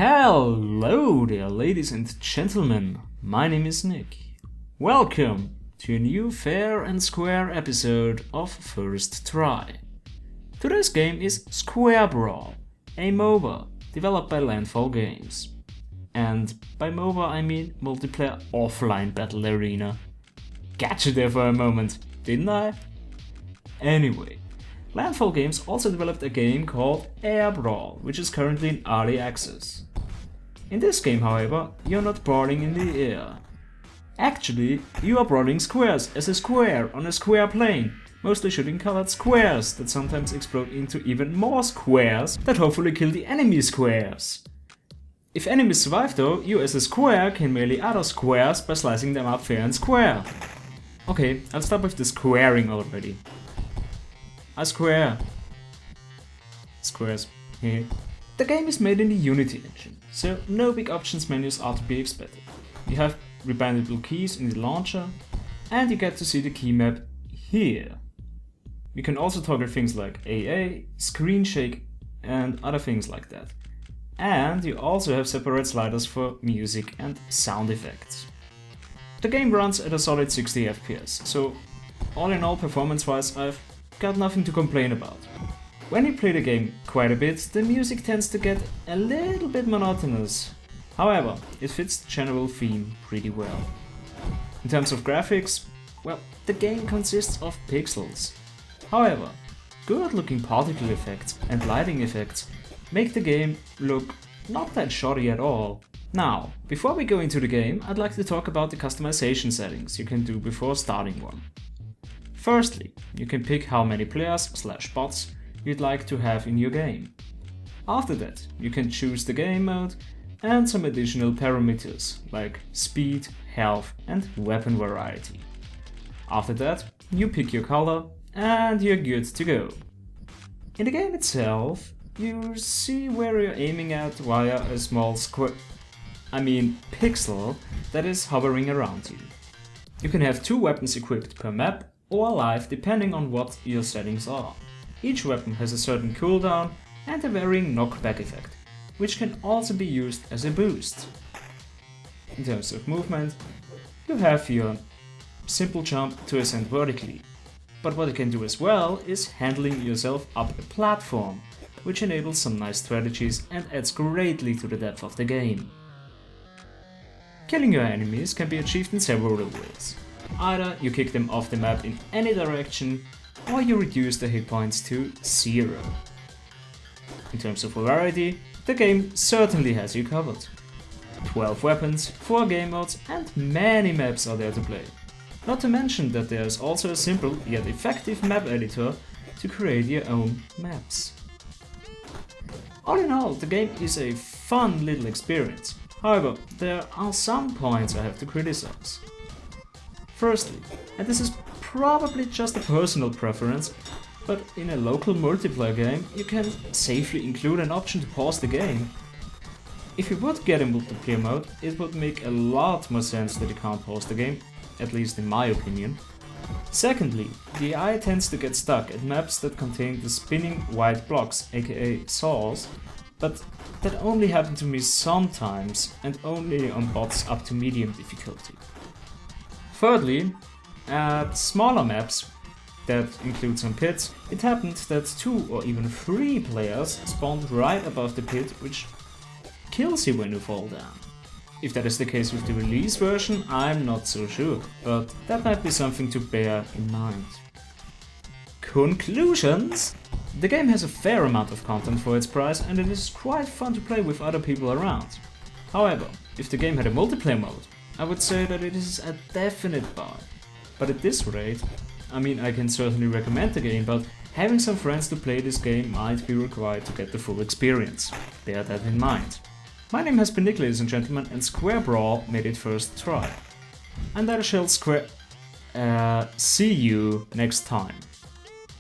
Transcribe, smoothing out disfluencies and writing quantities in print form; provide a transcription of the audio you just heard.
Hello there, ladies and gentlemen. My name is Nick. Welcome to a new fair and square episode of First Try. Today's game is Square Brawl, a MOBA developed by Landfall Games. And by MOBA I mean multiplayer offline battle arena. Got you there for a moment, didn't I? Anyway, Landfall Games also developed a game called Brawl, which is currently in early access. In this game, however, you're not brawling in the air. Actually, you are brawling squares as a square on a square plane, mostly shooting colored squares that sometimes explode into even more squares that hopefully kill the enemy squares. If enemies survive though, you as a square can melee other squares by slicing them up fair and square. Okay, I'll stop with the squaring already. A square. Squares. The game is made in the Unity engine, so no big options menus are to be expected. You have rebindable keys in the launcher, and you get to see the key map here. You can also toggle things like AA, screen shake, and other things like that. And you also have separate sliders for music and sound effects. The game runs at a solid 60 FPS, so all in all, performance-wise, I've got nothing to complain about. When you play the game quite a bit, the music tends to get a little bit monotonous. However, it fits the general theme pretty well. In terms of graphics, well, the game consists of pixels. However, good looking particle effects and lighting effects make the game look not that shoddy at all. Now, before we go into the game, I'd like to talk about the customization settings you can do before starting one. Firstly, you can pick how many players/bots you'd like to have in your game. After that, you can choose the game mode and some additional parameters like speed, health and weapon variety. After that, you pick your color and you're good to go. In the game itself, you see where you're aiming at via a small pixel that is hovering around you. You can have 2 weapons equipped per map or alive depending on what your settings are. Each weapon has a certain cooldown and a varying knockback effect, which can also be used as a boost. In terms of movement, you have your simple jump to ascend vertically, but what you can do as well is handling yourself up a platform, which enables some nice strategies and adds greatly to the depth of the game. Killing your enemies can be achieved in several ways. Either you kick them off the map in any direction, or you reduce the hit points to 0. In terms of variety, the game certainly has you covered. 12 weapons, 4 game modes and many maps are there to play. Not to mention that there is also a simple yet effective map editor to create your own maps. All in all, the game is a fun little experience. However, there are some points I have to criticize. Firstly, and this is probably just a personal preference, but in a local multiplayer game you can safely include an option to pause the game. If you would get a multiplayer mode, it would make a lot more sense that you can't pause the game, at least in my opinion. Secondly, the AI tends to get stuck at maps that contain the spinning white blocks, aka saws, but that only happen to me sometimes and only on bots up to medium difficulty. Thirdly, at smaller maps that include some pits, it happened that 2 or even 3 players spawned right above the pit, which kills you when you fall down. If that is the case with the release version, I'm not so sure, but that might be something to bear in mind. Conclusions? The game has a fair amount of content for its price and it is quite fun to play with other people around. However, if the game had a multiplayer mode, I would say that it is a definite buy. But at this rate, I can certainly recommend the game, but having some friends to play this game might be required to get the full experience. Bear that in mind. My name has been Nick, ladies and gentlemen, and Square Brawl made it first try. And I shall see you next time.